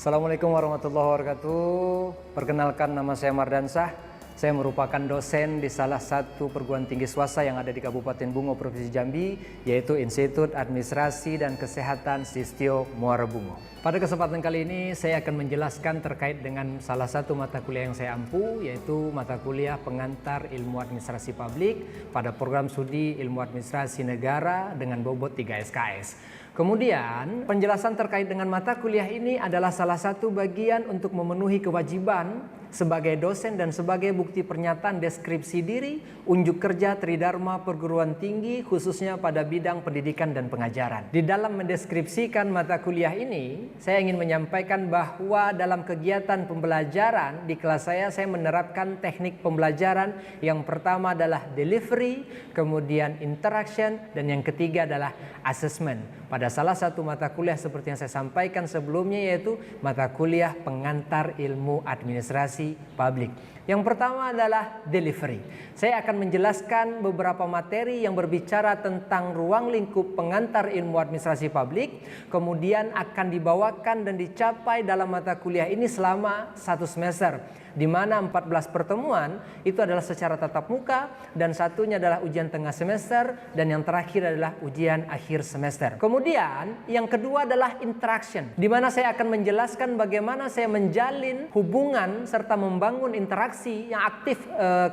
Assalamualaikum warahmatullahi wabarakatuh. Perkenalkan, nama saya Mardansah. Saya merupakan dosen di salah satu perguruan tinggi swasta yang ada di Kabupaten Bungo, Provinsi Jambi, yaitu Institut Administrasi dan Kesehatan Sistio Muara Bungo. Pada kesempatan kali ini saya akan menjelaskan terkait dengan salah satu mata kuliah yang saya ampu, yaitu mata kuliah pengantar ilmu administrasi publik pada program studi ilmu administrasi negara dengan bobot 3 SKS. Kemudian penjelasan terkait dengan mata kuliah ini adalah salah satu bagian untuk memenuhi kewajiban sebagai dosen dan sebagai bukti pernyataan deskripsi diri, unjuk kerja Tridharma perguruan tinggi khususnya pada bidang pendidikan dan pengajaran. Di dalam mendeskripsikan mata kuliah ini, saya ingin menyampaikan bahwa dalam kegiatan pembelajaran di kelas saya menerapkan teknik pembelajaran. Yang pertama adalah delivery, kemudian interaction, dan yang ketiga adalah assessment. Pada salah satu mata kuliah seperti yang saya sampaikan sebelumnya, yaitu mata kuliah pengantar ilmu administrasi publik. Yang pertama adalah delivery. Saya akan menjelaskan beberapa materi yang berbicara tentang ruang lingkup pengantar ilmu administrasi publik, kemudian akan dibawakan dan dicapai dalam mata kuliah ini selama 1 semester, di mana 14 pertemuan itu adalah secara tatap muka, dan satunya adalah ujian tengah semester, dan yang terakhir adalah ujian akhir semester. Kemudian yang kedua adalah interaction, di mana saya akan menjelaskan bagaimana saya menjalin hubungan serta membangun interaksi yang aktif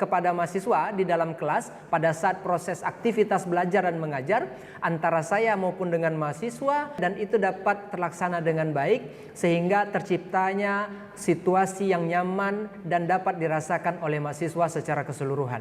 kepada mahasiswa di dalam kelas pada saat proses aktivitas belajar dan mengajar antara saya maupun dengan mahasiswa, dan itu dapat terlaksana dengan baik sehingga terciptanya situasi yang nyaman dan dapat dirasakan oleh mahasiswa secara keseluruhan.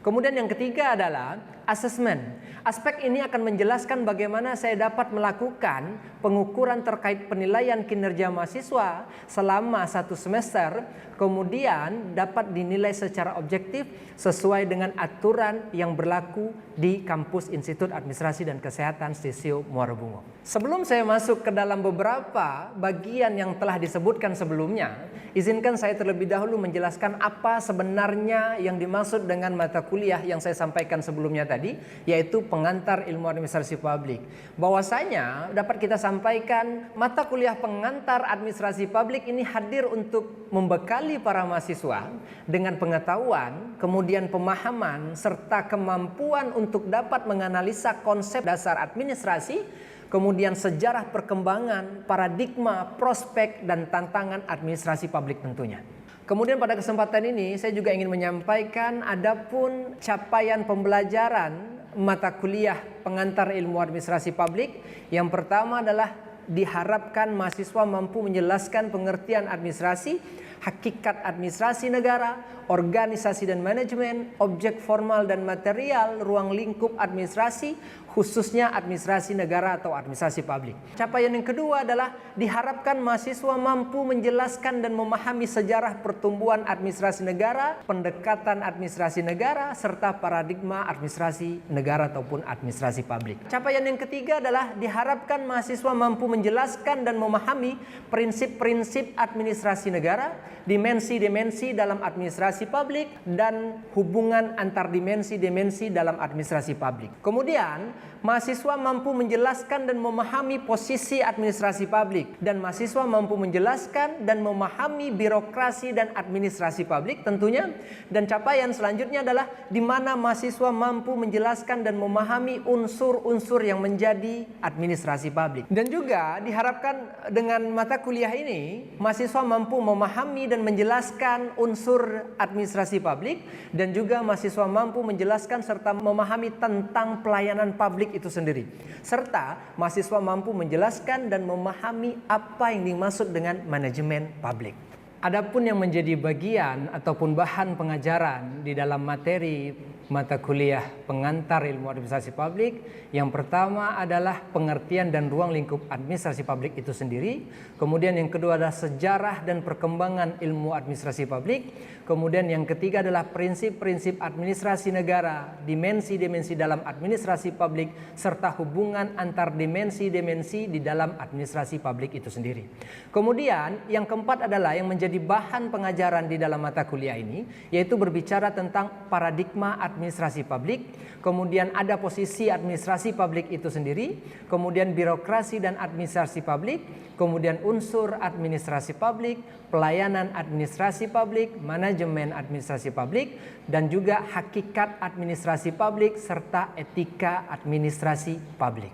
Kemudian yang ketiga adalah assessment. Aspek ini akan menjelaskan bagaimana saya dapat melakukan pengukuran terkait penilaian kinerja mahasiswa selama 1 semester, kemudian dapat dinilai secara objektif sesuai dengan aturan yang berlaku di kampus Institut Administrasi dan Kesehatan Sistio Muara Bungo. Sebelum saya masuk ke dalam beberapa bagian yang telah disebutkan sebelumnya, izinkan saya terlebih dahulu menjelaskan apa sebenarnya yang dimaksud dengan mata kuliah yang saya sampaikan sebelumnya tadi, yaitu pengantar ilmu administrasi publik. Bahwasanya dapat kita sampaikan mata kuliah pengantar administrasi publik ini hadir untuk membekali para mahasiswa dengan pengetahuan, kemudian pemahaman, serta kemampuan untuk dapat menganalisa konsep dasar administrasi, kemudian sejarah perkembangan, paradigma, prospek, dan tantangan administrasi publik tentunya. Kemudian pada kesempatan ini saya juga ingin menyampaikan adapun capaian pembelajaran mata kuliah pengantar ilmu administrasi publik. Yang pertama adalah diharapkan mahasiswa mampu menjelaskan pengertian administrasi, hakikat administrasi negara, organisasi dan manajemen, objek formal dan material, ruang lingkup administrasi, khususnya administrasi negara atau administrasi publik. Capaian yang kedua adalah diharapkan mahasiswa mampu menjelaskan dan memahami sejarah pertumbuhan administrasi negara, pendekatan administrasi negara, serta paradigma administrasi negara ataupun administrasi publik. Capaian yang ketiga adalah diharapkan mahasiswa mampu menjelaskan dan memahami prinsip-prinsip administrasi negara, dimensi-dimensi dalam administrasi publik, dan hubungan antar dimensi-dimensi dalam administrasi publik. Kemudian mahasiswa mampu menjelaskan dan memahami posisi administrasi publik, dan mahasiswa mampu menjelaskan dan memahami birokrasi dan administrasi publik tentunya. Dan capaian selanjutnya adalah di mana mahasiswa mampu menjelaskan dan memahami unsur-unsur yang menjadi administrasi publik. Dan juga diharapkan dengan mata kuliah ini mahasiswa mampu memahami dan menjelaskan unsur administrasi publik, dan juga mahasiswa mampu menjelaskan serta memahami tentang pelayanan publik itu sendiri, serta mahasiswa mampu menjelaskan dan memahami apa yang dimaksud dengan manajemen publik. Adapun yang menjadi bagian ataupun bahan pengajaran di dalam materi mata kuliah pengantar ilmu administrasi publik, yang pertama adalah pengertian dan ruang lingkup administrasi publik itu sendiri. Kemudian yang kedua adalah sejarah dan perkembangan ilmu administrasi publik. Kemudian yang ketiga adalah prinsip-prinsip administrasi negara, dimensi-dimensi dalam administrasi publik, serta hubungan antar dimensi-dimensi di dalam administrasi publik itu sendiri. Kemudian yang keempat adalah yang menjadi bahan pengajaran di dalam mata kuliah ini, yaitu berbicara tentang paradigma administrasi administrasi publik, kemudian ada posisi administrasi publik itu sendiri, kemudian birokrasi dan administrasi publik, kemudian unsur administrasi publik, pelayanan administrasi publik, manajemen administrasi publik, dan juga hakikat administrasi publik serta etika administrasi publik.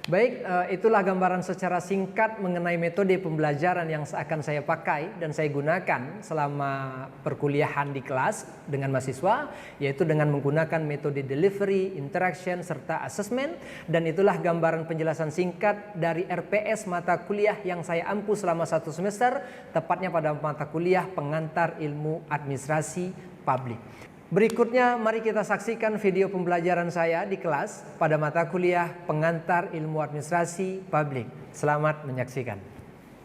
Baik, itulah gambaran secara singkat mengenai metode pembelajaran yang akan saya pakai dan saya gunakan selama perkuliahan di kelas dengan mahasiswa, yaitu dengan menggunakan metode delivery, interaction, serta assessment. Dan itulah gambaran penjelasan singkat dari RPS mata kuliah yang saya ampu selama 1 semester, tepatnya pada mata kuliah pengantar ilmu administrasi publik. Berikutnya mari kita saksikan video pembelajaran saya di kelas pada mata kuliah pengantar ilmu administrasi publik. Selamat menyaksikan.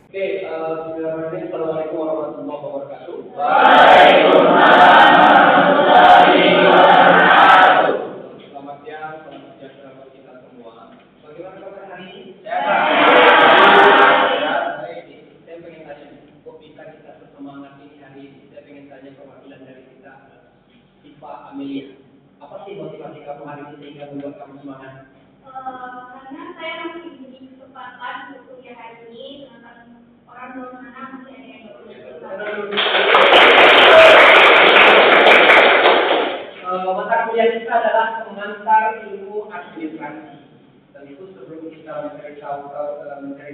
Oke, Assalamualaikum warahmatullahi wabarakatuh. Waalaikumsalam warahmatullahi wabarakatuh. Selamat siang, selamat sejahtera buat kita semua. Bagaimana kabar hari ini? Sehat. Baik, saya pengen tanya, kok bisa kita sesemangat ini hari ini? Saya pengen tanya perwakilan dari kita, Pak Amelia. Apa sih motivasi kamu hari ini sehingga membuat kamu semangat? Karena saya masih diberi kesempatan untuk kuliah hari ini, sedangkan orang luar sana masih ada yang Mata kuliah kita adalah pengantar ilmu administrasi. Dan itu sebelum kita mencari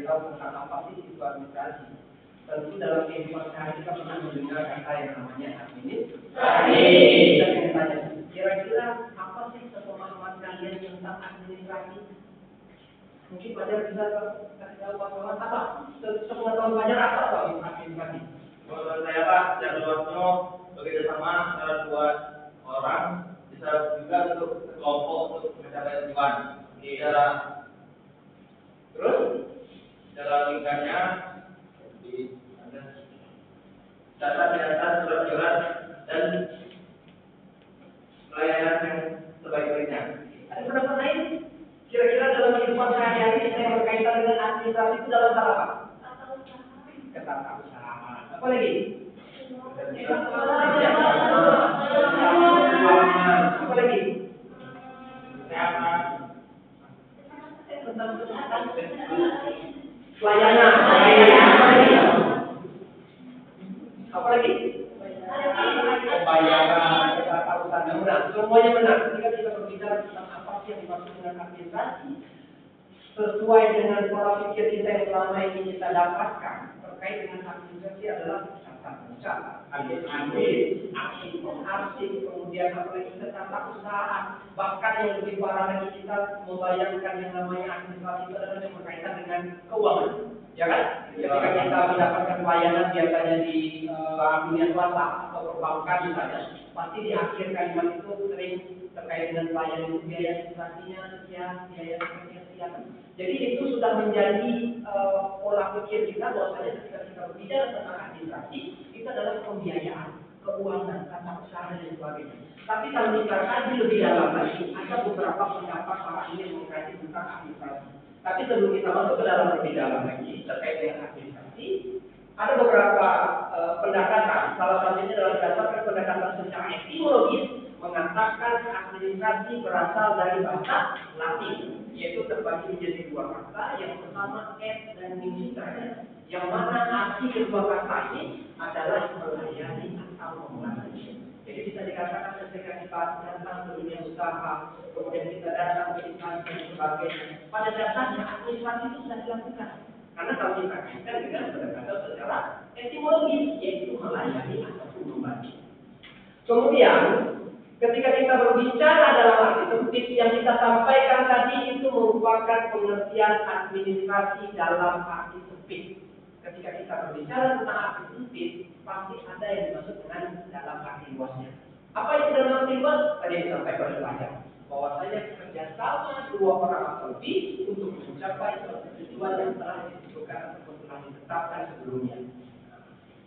tahu tentang apa sih itu administrasi. Tentu dalam kehidupan sehari kita pernah mendengar kata yang namanya administrasi. Kita ingin tanya, kira-kira apa sih sepemahaman kalian tentang administrasi? Mungkin pelajar bisa kasih tahu pengalaman apa? Sepengetahuan pelajar apa administrasi? Menurut saya Pak, jadwalnya bekerja sama antara 2 orang bisa juga untuk kelompok untuk mencapai tujuan. Terus dalam lingkarnya data-data surat-surat dan pelayanan yang sebaik-baiknya. Ada pendapat lain? Kira-kira dalam kehidupan sehari-hari saya berkaitan dengan administrasi itu dalam hal apa? Ketatanegaraan. Apa lagi? Apa lagi? Kesehatan, Pelayanan. Apa lagi? Pembayaran, ketatanegaraan. Yang benar. Semuanya benar. Ketika kita berbicara tentang apa sih yang dimaksud dengan administrasi, sesuai dengan pola pikir kita yang selama ini kita dapatkan terkait dengan administrasi adalah tata arsip, kemudian apalagi tata usaha, bahkan yang lebih parah lagi kita membayangkan yang namanya administrasi itu adalah yang berkaitan dengan keuangan, ya kan? Ketika kita mendapatkan pelayanan biasanya di dunia swasta atau perbankan misalnya, pasti di akhir kalimat itu sering terkait dengan pelayanan itu biaya administrasinya sekian, biaya sekian. Jadi itu sudah menjadi pola pikir kita bahwasanya ketika kita berbicara tentang administrasi itu adalah pembiayaan, keuangan, tata usaha dan sebagainya. Tapi kalau kita kaji lebih dalam lagi, ada beberapa pendapat para ahli mengenai tentang administrasi. Tapi sebelum kita masuk ke dalam lebih dalam lagi terkait dengan administrasi, ada beberapa pendekatan. Salah satunya adalah berdasarkan pendekatan secara etimologis mengatakan administrasi berasal dari bahasa Latin, yaitu terbagi menjadi 2 kata, yang pertama et dan minister, yang mana arti kedua kata ini adalah melayani atau membantu. Jadi bisa dikatakan ketika kita datang ke dunia usaha, kemudian kita datang ke instansi dan sebagainya, pada dasarnya administrasi itu sudah dilakukan. Karena kalau kita kaitkan dengan pendekatan secara etimologis, yaitu melayani ataupun membantu. Kemudian ketika kita berbicara dalam arti sempit yang kita sampaikan tadi itu merupakan pengertian administrasi dalam arti sempit. Ketika kita berbicara tentang arti sempit, pasti ada yang dimaksud dengan dalam arti luasnya. Apa itu dalam arti luas? Tadi yang disampaikan oleh pelajar, bahwasanya kerjasama 2 orang atau lebih untuk mencapai suatu tujuan yang telah ditentukan ataupun telah ditetapkan sebelumnya.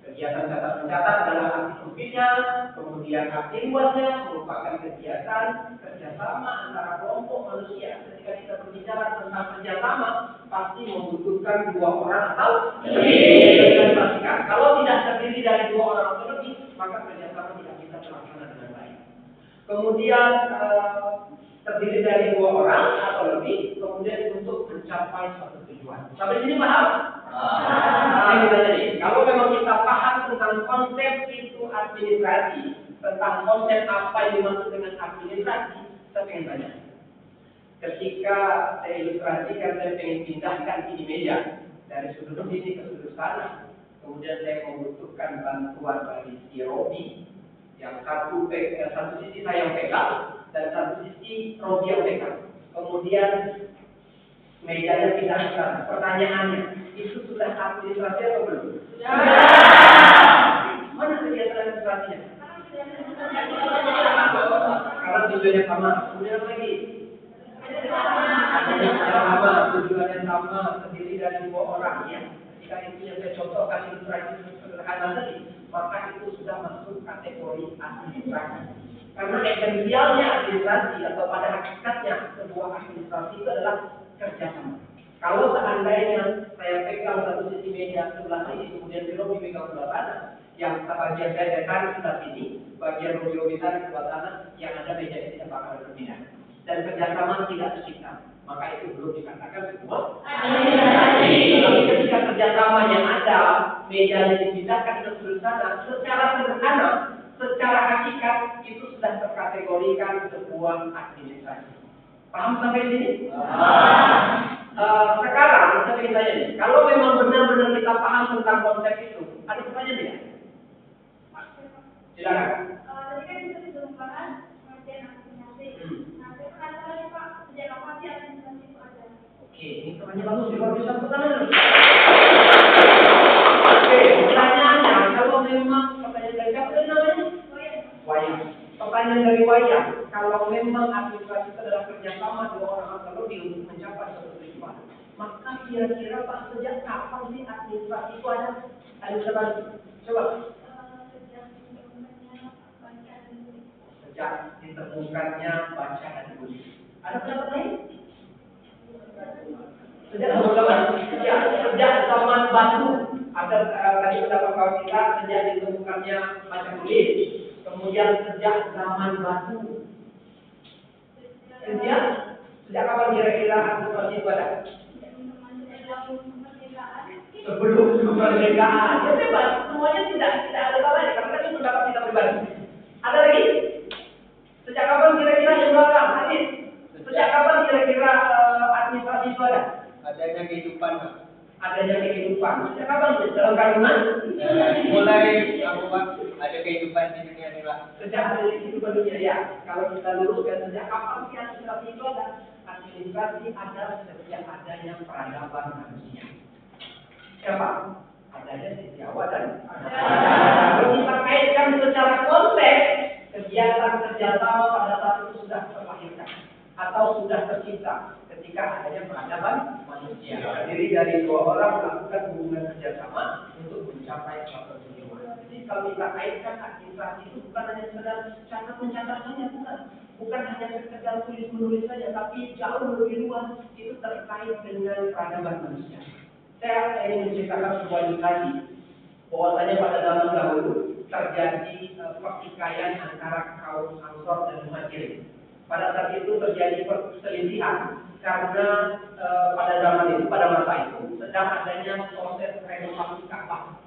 Kegiatan catat mencatat adalah arti sempitnya, kemudian arti luasnya merupakan kegiatan kerjasama antara kelompok manusia. Ketika kita berbicara tentang kerjasama, pasti membutuhkan 2 orang atau lebih. Kalau tidak terdiri dari 2 orang atau lebih, maka kerjasama tidak bisa terlaksana dengan baik. kemudian terdiri dari 2 orang atau lebih, kemudian untuk mencapai suatu tujuan. Sampai sini paham? Nah, kita jadi, kalau memang kita paham tentang konsep itu administrasi, tentang konsep apa yang dimaksud dengan administrasi, saya pengen tanya. Ketika saya ilustrasikan, saya pengen pindahkan ini meja dari sudut sini ke sudut sana, kemudian saya membutuhkan bantuan dari si Robi, yang satu sisi saya yang pegang dan satu sisi Robi yang pegang. Kemudian mejanya pindah ke sana. Pertanyaannya, itu sudah administrasi atau belum? Sudah. Mana kegiatan administrasinya? Karena tujuannya sama. Kemudian apa lagi? Tujuannya sama, terdiri dari 2 orang ya. Jika itu yang saya contohkan ilustrasi sederhana tadi, maka itu sudah masuk kategori administrasi. Karena esensialnya administrasi atau pada hakikatnya sebuah administrasi itu adalah kerjasama. Kalau seandainya saya pegang satu sisi meja sebelah sini, kemudian si Robi pegang sebelah sana, yang bagian saya tarik sebelah sini, bagian Robi tarik sebelah sana, yang ada meja ini tidak bakal berpindah. Dan kerjasama tidak tercipta, maka itu belum dikatakan sebuah administrasi. Tapi ketika kerjasama yang ada, meja yang dipindahkan ke sudut sana, secara sederhana, secara hakikat itu sudah terkategorikan sebuah administrasi. Paham sampai sini? Sekarang saya ingin tanya nih, kalau memang benar-benar kita paham tentang konsep itu, ada pertanyaan tidak? Silakan. Tadi kan kita sudah membahas pengertian administrasi. Nah, saya penasaran Pak, sejak kapan sih administrasi itu ada? Oke, ini pertanyaan bagus, luar biasa pertanyaan. Oke, pertanyaannya, kalau memang pertanyaan dari siapa tadi namanya? Wayang. Pertanyaan dari Wayang, kalau memang administrasi itu adalah kerjasama 2 orang atau lebih untuk mencapai suatu tujuan, maka kira-kira Pak, sejak kapan sih administrasi itu ada? Administrasi, coba. Sejak ditemukannya baca dan tulis. Ada pendapat lain? Sejak zaman batu. Ada tadi pendapat kawan kita sejak ditemukannya baca tulis. Kemudian sejak zaman batu. Sejak kapan kira-kira administrasi itu ada? Sebelum kemerdekaan. Ya bebas, semuanya tidak ada salahnya karena itu pendapat kita pribadi. Ada lagi? Sejak kapan kira-kira yang belakang? Hadis. Sejak kapan kira-kira administrasi itu ada? Adanya kehidupan. Adanya kehidupan. Sejak kapan? Dalam kandungan? Mulai ada kehidupan di dunia ini lah. Sejak ada kehidupan dunia ya. Kalau kita luruskan sejak kapan sih administrasi itu ada? Administrasi ada sejak adanya peradaban manusia. Siapa? Adanya sejawat dan kalau kita kaitkan secara konteks, kegiatan kerjasama pada saat itu sudah terlahirkan atau sudah tercipta ketika adanya peradaban manusia. Terdiri dari 2 orang melakukan hubungan kerjasama untuk mencapai suatu tujuan. Jadi kalau kita kaitkan administrasi itu bukan hanya sekedar catat-mencatat saja, bukan hanya sekedar tulis-menulis saja, tapi jauh lebih luas itu terkait dengan peradaban manusia. Saya ingin menceritakan sebuah ilustrasi bahwasanya pada zaman dahulu terjadi pertikaian antara kaum Ansor dan Muhajirin. Pada saat itu terjadi perselisihan karena pada zaman itu, pada masa itu sedang adanya proses renovasi Ka'bah.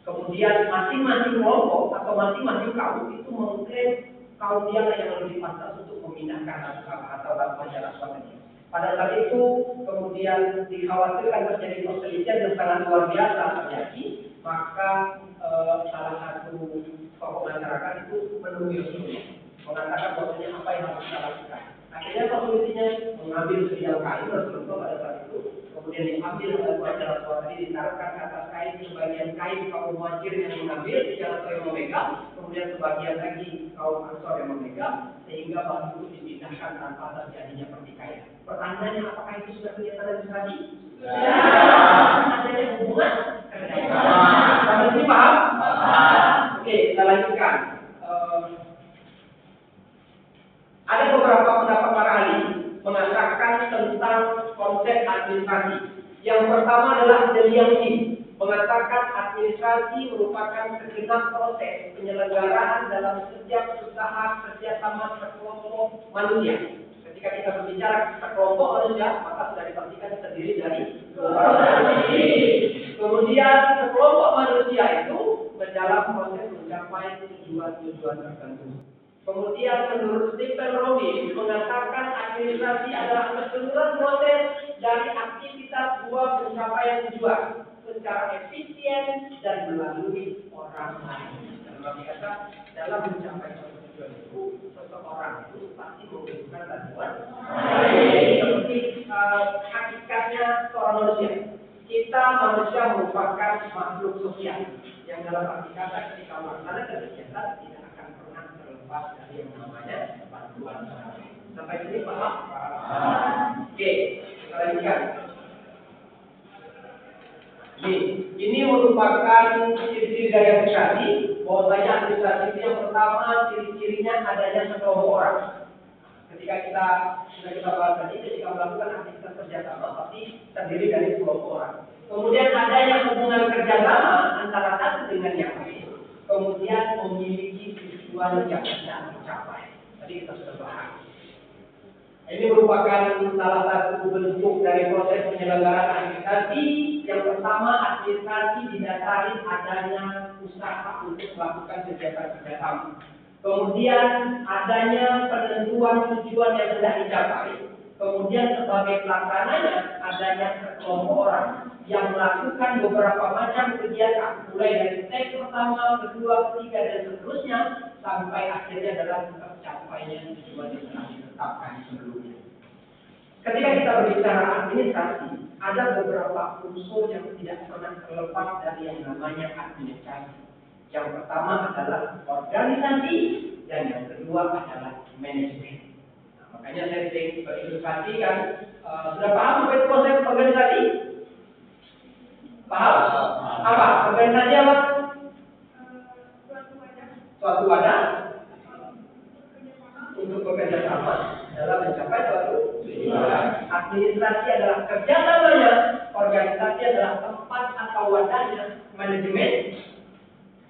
Kemudian masing-masing kelompok atau masing-masing kaum itu mengklaim kaum dia yang lebih pantas untuk memindahkan Ka'bah atau Hajar Aswad ini. Pada saat itu kemudian dikhawatirkan terjadi perselisihan yang sangat luar biasa terjadi, maka salah satu tokoh masyarakat itu menemui Rasulullah, mengatakan bahwasanya apa yang harus kita lakukan. Akhirnya solusinya mengambil sebidang kain Rasulullah pada saat itu, kemudian diambil Hajar Aswad tadi ditaruhkan ke atas kain, sebagian kain kaum Muhajirin yang mengambil, yang memegang, kemudian sebagian lagi kaum Ansor yang memegang, sehingga batu itu dipindahkan tanpa terjadinya pertikaian. Pertanyaannya, apakah itu sudah kegiatan administrasi? Adanya hubungan kerjasama. Sampai sini paham? Oke, kita lanjutkan. Ada beberapa pendapat para ahli mengatakan tentang konsep administrasi. Yang pertama adalah Deliangsi mengatakan administrasi merupakan segenap proses penyelenggaraan dalam setiap usaha kerjasama sekelompok manusia. Ketika kita berbicara sekelompok manusia, maka sudah dipastikan terdiri dari kemudian sekelompok manusia itu berjalan proses mencapai tujuan-tujuan tertentu. Kemudian menurut Stephen Robin mengatakan administrasi adalah keseluruhan proses dari aktivitas sebuah pencapaian tujuan secara efisien dan melalui orang lain. Dalam arti kata, dalam mencapai suatu tujuan itu, seseorang itu pasti membutuhkan bantuan. Seperti hakikatnya seorang manusia. Kita manusia merupakan makhluk sosial yang dalam arti kata ketika melaksanakan kegiatan tidak akan pernah terlepas dari yang namanya bantuan. Sampai sini paham? Oke, kita lanjutkan. Ini merupakan ciri-ciri dari administrasi. Bahwasanya administrasi itu yang pertama ciri-cirinya adanya sekelompok orang. Ketika kita bahas tadi, ketika melakukan aktivitas kerjasama pasti terdiri dari sekelompok orang. Kemudian adanya hubungan kerjasama antara satu dengan yang lain. Kemudian memiliki tujuan yang tidak tercapai. Tadi kita sudah bahas. Ini merupakan salah satu bentuk dari proses penyelenggaraan administrasi. Yang pertama, administrasi didasari adanya usaha untuk melakukan kegiatan kerjasama. Kemudian adanya penentuan tujuan yang sudah dicapai. Kemudian sebagai pelaksananya adanya sekelompok orang yang melakukan beberapa macam kegiatan, mulai dari step pertama, kedua, ketiga, dan seterusnya, sampai akhirnya dalam tercapainya tujuan yang telah ditetapkan sebelumnya. Ketika kita berbicara administrasi, ada beberapa unsur yang tidak pernah terlepas dari yang namanya administrasi. Yang pertama adalah organisasi, dan yang kedua adalah manajemen. Nah, makanya saya sering berilustrasikan, sudah paham apa itu konsep organisasi? Paham? Apa? Organisasi apa? Suatu wadah untuk bekerja sama dalam mencapai suatu tujuan. Administrasi adalah kerjasamanya, organisasi adalah tempat atau wadahnya, manajemen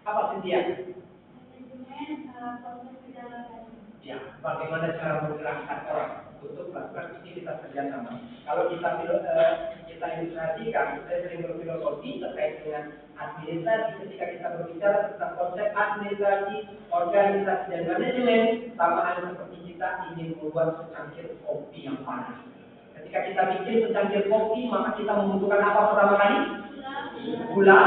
apa sedia? Ya, bagaimana cara menggerakkan orang untuk melakukan aktivitas kerjasama. Kalau kita ilustrasikan, saya sering berfilosofi terkait dengan administrasi. Ketika kita berbicara tentang konsep administrasi, organisasi, dan manajemen, sama halnya seperti kita ingin membuat secangkir kopi yang panas. Ketika kita bikin secangkir kopi, maka kita membutuhkan apa pertama kali? Gula,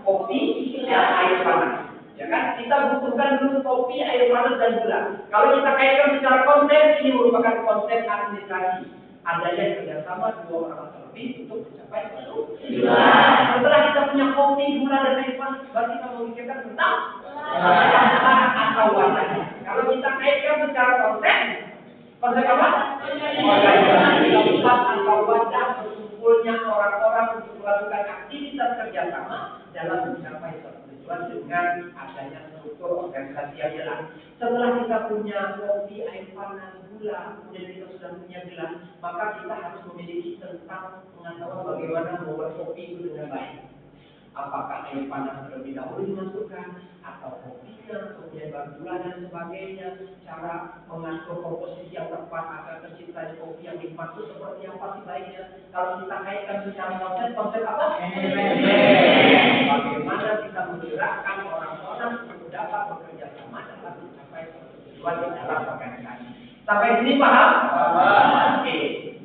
kopi, dan air panas. Ya kan? Kita butuhkan dulu kopi, air panas, dan gula. Kalau kita kaitkan secara konsep, ini merupakan konsep administrasi. Adanya kerjasama dua orang atau lebih untuk mencapai suatu tujuan. Setelah kita punya kopi, gula, dan air panas, baru kita memikirkan tentang atau wadahnya. Kalau kita kaitkan secara konsep apa? Organisasi, tempat atau wadah berkumpulnya orang-orang untuk melakukan aktivitas kerjasama dalam mencapai suatu tujuan dengan adanya struktur organisasi yang jelas. Setelah kita punya kopi, air panas, gula, kemudian kita sudah punya gelas, maka kita harus memiliki tentang pengetahuan bagaimana membuat kopi itu dengan baik. Apakah air panas terlebih dahulu dimasukkan, atau kopinya, kemudian baru gula dan sebagainya, cara mengatur komposisi yang tepat agar tercipta kopi yang nikmat itu seperti apa sih baiknya. Kalau kita kaitkan secara konsep apa? Bagaimana kita menggerakkan orang-orang untuk dapat bekerja sama dalam mencapai tujuan di dalam organisasi. Sampai sini paham? Oke.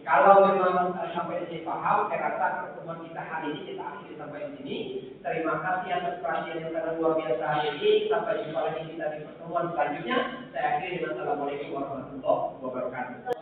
Kalau memang sampai sini paham, saya rasa pertemuan kita hari ini kita akhiri sampai di sini. Terima kasih atas perhatian yang sangat luar biasa hari ini. Sampai jumpa lagi kita di pertemuan selanjutnya. Saya akhiri dengan Assalamualaikum warahmatullahi wabarakatuh.